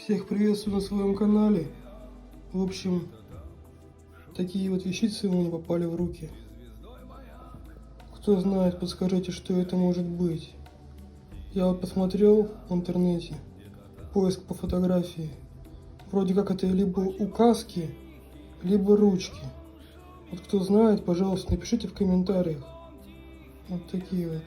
Всех приветствую на своем канале. В общем, такие вот вещицы мне попали в руки. Кто знает, подскажите, что это может быть. Я вот посмотрел в интернете, поиск по фотографии. Вроде как это либо указки, либо ручки. Вот кто знает, пожалуйста, напишите в комментариях. Вот такие вот.